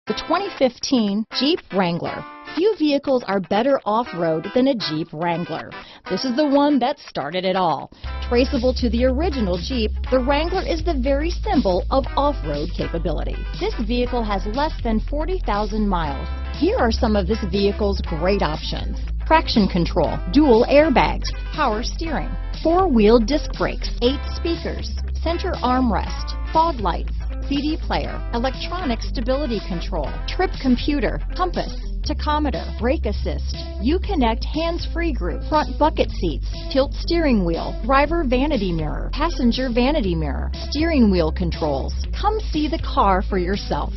The 2015 Jeep Wrangler. Few vehicles are better off-road than a Jeep Wrangler. This is the one that started it all. Traceable to the original Jeep, the Wrangler is the very symbol of off-road capability. This vehicle has less than 40,000 miles. Here are some of this vehicle's great options: traction control, dual airbags, power steering, 4-wheel disc brakes, 8 speakers, center armrest, fog lights, CD player, electronic stability control, trip computer, compass, tachometer, brake assist, UCONNECT hands-free group, front bucket seats, tilt steering wheel, driver vanity mirror, passenger vanity mirror, steering wheel controls. Come see the car for yourself.